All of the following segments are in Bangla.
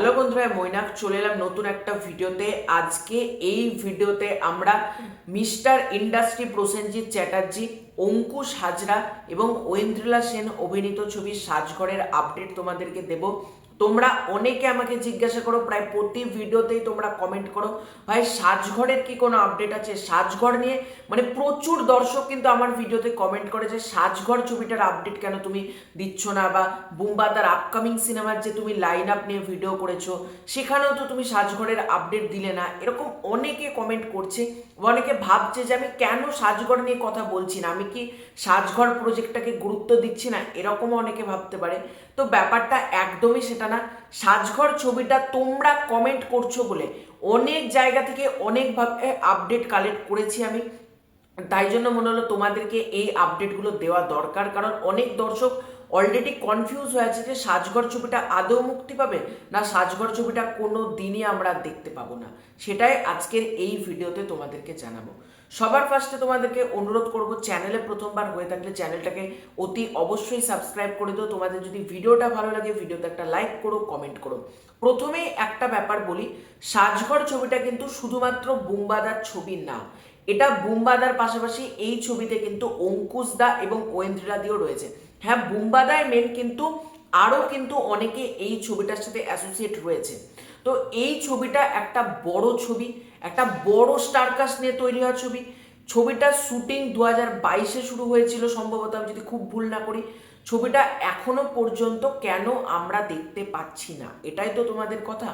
হ্যালো বন্ধুরা, মৈনাক চলে এলাম নতুন একটা ভিডিওতে। আজকে এই ভিডিওতে আমরা মিস্টার ইন্ডাস্ট্রি প্রসেনজিৎ চ্যাটার্জি, অঙ্কুশ হাজরা এবং ঐন্দ্রিলা সেন অভিনীত ছবি সাজঘরের আপডেট তোমাদেরকে দেব। তোমরা অনেকে আমাকে জিজ্ঞাসা করো, প্রায় প্রতি ভিডিওতেই তোমরা কমেন্ট করো, ভাই সাজঘরের কি কোনো আপডেট আছে? সাজঘর নিয়ে মানে প্রচুর দর্শক কিন্তু আমার ভিডিওতে কমেন্ট করে যে সাজঘর ছবিটার আপডেট কেন তুমি দিচ্ছ না, বা বুম্বাদার আপকামিং সিনেমার যে তুমি লাইন আপ নিয়ে ভিডিও করেছো সেখানেও তো তুমি সাজঘরের আপডেট দিলে না। এরকম অনেকে কমেন্ট করছে, অনেকে ভাবছে যে আমি কেন সাজঘর নিয়ে কথা বলছি না, আমি কি সাজঘর প্রজেক্টটাকে গুরুত্ব দিচ্ছি না, এরকমও অনেকে ভাবতে পারে। তো ব্যাপারটা একদমই সেটা না। সাজঘর ছবিটা তোমরা কমেন্ট করছো বলে অনেক জায়গা থেকে অনেকভাবে আপডেট কালেক্ট করেছি আমি, তাই জন্য মনে হলো তোমাদেরকে এই আপডেটগুলো দেওয়া দরকার। কারণ অনেক দর্শক অলরেডি কনফিউজ হয়ে আছে যে সাজঘর ছবিটা আদৌ মুক্তি পাবে না সাজঘর ছবিটা কোনো দিনই আমরা দেখতে পাবো না, সেটাই আজকের এই ভিডিওতে তোমাদেরকে জানাবো। সবার ফার্স্টে তোমাদেরকে অনুরোধ করব, চ্যানেলে প্রথমবার হয়ে থাকলে চ্যানেলটাকে অতি অবশ্যই সাবস্ক্রাইব করে দিও। তোমাদের যদি ভিডিওটা ভালো লাগে ভিডিওতে একটা লাইক করো, কমেন্ট করো। প্রথমেই একটা ব্যাপার বলি, সাজঘর ছবিটা কিন্তু শুধুমাত্র বুম্বাদার ছবি না, এটা বুম্বাদার পাশাপাশি এই ছবিতে কিন্তু অঙ্কুশ দা এবং ঐন্দ্রিলা দিও রয়েছে। হ্যাঁ, বুম্বাদায় মেন, কিন্তু আরও কিন্তু অনেকে এই ছবিটার সাথে অ্যাসোসিয়েট রয়েছে। তো এই ছবিটা একটা বড় ছবি, একটা বড় স্টারকাস্ট নিয়ে তৈরি হওয়া ছবি। ছবিটার শুটিং 2022-এ শুরু হয়েছিল সম্ভবত, আমি যদি খুব ভুল না করি। ছবিটা এখনো পর্যন্ত কেন আমরা দেখতে পাচ্ছি না, এটাই তো তোমাদের কথা।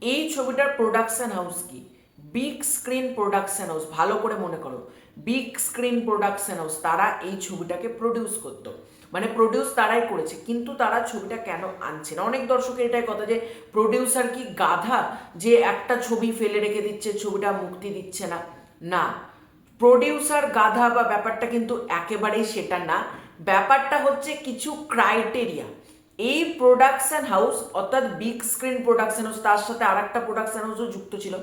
এই ছবিটার প্রোডাকশন হাউস কি? বিগ স্ক্রিন প্রোডাকশন হাউস, ভালো করে মনে করো, বিগ স্ক্রিন প্রোডাকশন হাউস, তারা এই ছবিটাকে প্রডিউস করতো, মানে প্রডিউস তারাই করেছে, কিন্তু তারা ছবিটা কেন আনছে না? অনেক দর্শকের এটাই কথা যে প্রডিউসার কি গাধা যে একটা ছবি ফেলে রেখে দিচ্ছে, ছবিটা মুক্তি দিচ্ছে না? না, প্রডিউসার গাধা বা ব্যাপারটা কিন্তু একেবারেই সেটা না। ব্যাপারটা হচ্ছে কিছু ক্রাইটেরিয়া। এই প্রোডাকশন হাউস অর্থাৎ বিগ স্ক্রিন প্রোডাকশন হাউস, তার সাথে আর একটা প্রোডাকশন হাউসও যুক্ত ছিল,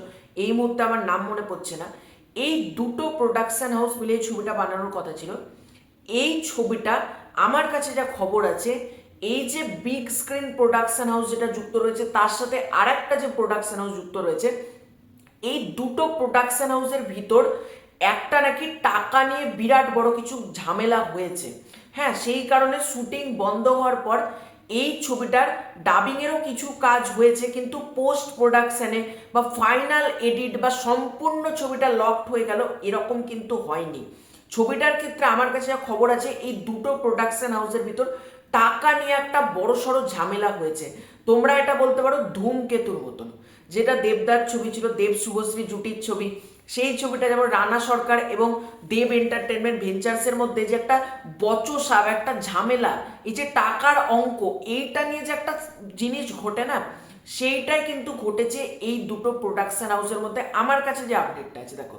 এই মুহূর্তে আমার নাম মনে পড়ছে না। এই দুটো প্রোডাকশন হাউস মিলে এই ছবিটা বানানোর কথা ছিল। এই ছবিটা আমার কাছে যা খবর আছে, এই যে বিগ স্ক্রিন প্রোডাকশন হাউস যেটা যুক্ত রয়েছে তার সাথে আর একটা যে প্রোডাকশন হাউস যুক্ত রয়েছে, এই দুটো প্রোডাকশন হাউসের ভিতর একটা নাকি টাকা নিয়ে বিরাট বড় কিছু ঝামেলা হয়েছে। হ্যাঁ, সেই কারণে শুটিং বন্ধ হওয়ার পর এই ছবিটার ডাবিংয়েরও কিছু কাজ হয়েছে, কিন্তু পোস্ট প্রোডাকশনে বা ফাইনাল এডিট বা সম্পূর্ণ ছবিটা লকড হয়ে গেল এরকম কিন্তু হয়নি। ছবিটার ক্ষেত্রে আমার কাছে যা খবর আছে, এই দুটো প্রোডাকশন হাউসের ভিতর টাকা নিয়ে একটা বড়সড় ঝামেলা হয়েছে। তোমরা এটা বলতে পারো ধূমকেতুর মতন, যেটা দেবদার ছবি ছিল, দেব শুভশ্রী জুটির ছবি, সেই ছবিটা যেমন রানা সরকার এবং দেব এন্টারটেনমেন্ট ভেঞ্চার্সের মধ্যে যে একটা বচসা, একটা ঝামেলা, এই যে টাকার অঙ্ক, এইটা নিয়ে যে একটা জিনিস ঘটে না, সেইটাই কিন্তু ঘটেছে এই দুটো প্রোডাকশন হাউসের মধ্যে। আমার কাছে যে আপডেটটা আছে, দেখো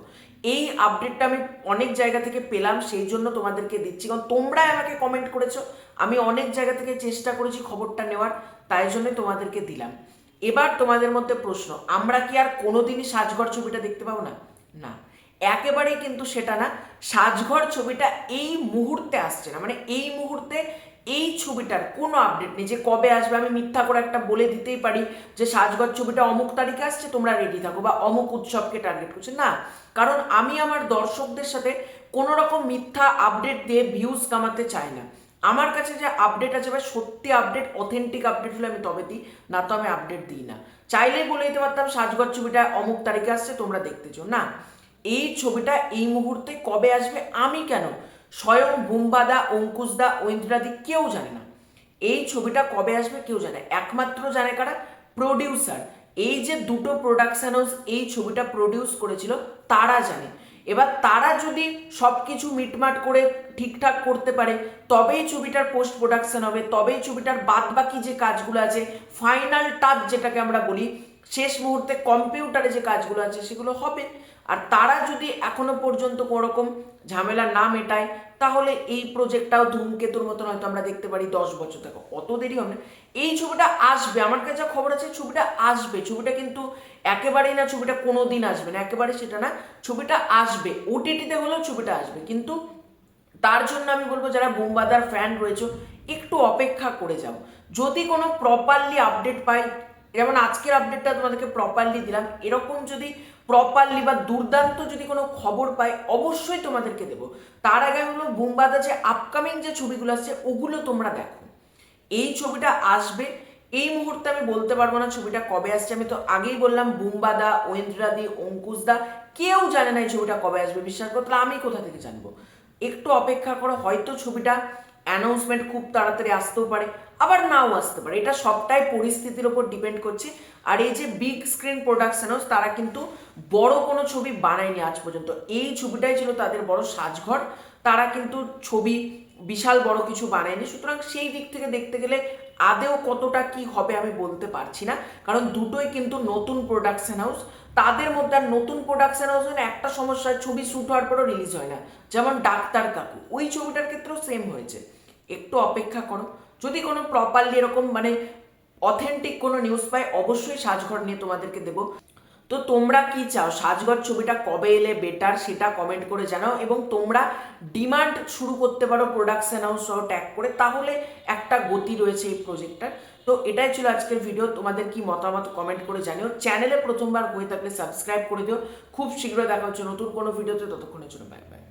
এই আপডেটটা আমি অনেক জায়গা থেকে পেলাম, সেই জন্য তোমাদেরকে দিচ্ছি, কারণ তোমরাই আমাকে কমেন্ট করেছো, আমি অনেক জায়গা থেকে চেষ্টা করেছি খবরটা নেওয়ার, তাই জন্য তোমাদেরকে দিলাম। এবার তোমাদের মধ্যে প্রশ্ন, আমরা কি আর কোনোদিনই সাজঘর ছবিটা দেখতে পাবো না? না, একেবারেই কিন্তু সেটা না। সাজঘর ছবিটা এই মুহূর্তে আসছে না, মানে এই মুহূর্তে এই ছবিটার কোনো আপডেট নেই যে কবে আসবে। আমি মিথ্যা করে একটা বলে দিতেই পারি যে সাজঘর ছবিটা অমুক তারিখে আসছে, তোমরা রেডি থাকো, বা অমুক উৎসবকে টার্গেট করছে না। কারণ আমি আমার দর্শকদের সাথে কোনো রকম মিথ্যা আপডেট দিয়ে ভিউজ কামাতে চাই না। আমার কাছে যে আপডেট আছে ভাই, সত্যি আপডেট, অথেন্টিক আপডেট হলে আমি তবে দিই, না তো আমি আপডেট দিই না। চাইলেই বলে দিতে পারতাম সাজঘর ছবিটা অমুক তারিখে আসছে, তোমরা দেখতে চাও না। এই ছবিটা এই মুহূর্তে কবে আসবে আমি কেন, স্বয়ং বুম্বাদা, অঙ্কুশদা, ঐন্দ্রাদি কেউ জানে না। এই ছবিটা কবে আসবে কেউ জানে, একমাত্র জানে কারা? প্রডিউসার। এই যে দুটো প্রোডাকশন হাউস এই ছবিটা প্রডিউস করেছিল তারা জানে। এবার তারা যদি সব কিছু মিটমাট করে ঠিকঠাক করতে পারে তবেই ছবিটার পোস্ট প্রোডাকশন হবে, তবেই ছবিটার বাদ বাকি যে কাজগুলো আছে, ফাইনাল টাচ যেটাকে আমরা বলি, শেষ মুহূর্তে কম্পিউটারে যে কাজগুলো আছে সেগুলো হবে। আর তারা যদি এখনো পর্যন্ত কোনোরকম ঝামেলা না মেটায়, তাহলে এই প্রজেক্টটাও ধূমকেতুর মতন হয়তো আমরা দেখতে পারি 10 বছর। দেখো অত দেরি হবে না, এই ছবিটা আসবে, আমার কাছে যা খবর আছে ছবিটা আসবে। ছবিটা কিন্তু একেবারেই না ছবিটা কোনো দিন আসবে না, একেবারে সেটা না, ছবিটা আসবে, ওটিটিতে হলেও ছবিটা আসবে। কিন্তু তার জন্য আমি বলবো যারা বুম্বাদার ফ্যান রয়েছে একটু অপেক্ষা করে যাও। যদি কোনো প্রপারলি আপডেট পাই যেমন আজকের আপডেটটা তোমাদেরকে প্রপারলি দিলাম, এরকম যদি প্রপারলি বা দুর্দান্ত যদি কোনো খবর পাই অবশ্যই তোমাদেরকে দেবো। তার আগে হলো বুমবাদা যে আপকামিং যে ছবিগুলো আসছে ওগুলো তোমরা দেখো। এই ছবিটা আসবে, এই মুহূর্তে আমি বলতে পারবো না ছবিটা কবে আসছে। আমি তো আগেই বললাম বুম্বাদা, ঐন্দ্রাদি, অঙ্কুশদা কেউ জানে না এই ছবিটা কবে আসবে। বিশ্বাস করতে আমি কোথা থেকে জানবো? একটু অপেক্ষা করো, হয়তো ছবিটা অ্যানাউন্সমেন্ট খুব তাড়াতাড়ি আসতেও পারে, আবার নাও আসতে পারে। এটা সবটাই পরিস্থিতির ওপর ডিপেন্ড করছে। আর এই যে বিগ স্ক্রিন প্রোডাকশন হাউস, তারা কিন্তু বড় কোনো ছবি বানায়নি আজ পর্যন্ত। এই ছবিটাই ছিল তাদের বড় সাজঘর। তারা কিন্তু ছবি বিশাল বড় কিছু বানায়নি। সুতরাং সেই দিক থেকে দেখতে গেলে আদেও কতটা কি হবে আমি বলতে পারছি না, কারণ দুটোই কিন্তু নতুন প্রোডাকশন হাউস। তাদের মধ্যে আর নতুন প্রোডাকশন হাউসের একটা সমস্যা, ছবি শ্যুট হওয়ার পরও রিলিজ হয় না। যেমন ডাক্তার কাকু, ওই ছবিটার ক্ষেত্রেও সেম হয়েছে। একটু অপেক্ষা করো, যদি কোনো প্রপারলি এরকম মানে অথেন্টিক কোনো নিউজ পাই অবশ্যই সাজঘর নিয়ে তোমাদেরকে দেবো। তো তোমরা কি চাও, সাজঘর ছবিটা কবে এলে বেটার সেটা কমেন্ট করে জানাও, এবং তোমরা ডিমান্ড শুরু করতে পারো প্রোডাকশন হাউস সহ ট্যাগ করে, তাহলে একটা গতি রয়েছে এই প্রজেক্টটার। তো এটাই ছিল আজকের ভিডিও। তোমাদের কি মতামত কমেন্ট করে জানিও। চ্যানেলে প্রথমবার হয়ে থাকলে সাবস্ক্রাইব করে দিও। খুব শীঘ্রই দেখা হচ্ছে নতুন কোনো ভিডিওতে, ততক্ষণের জন্য বাই বাই।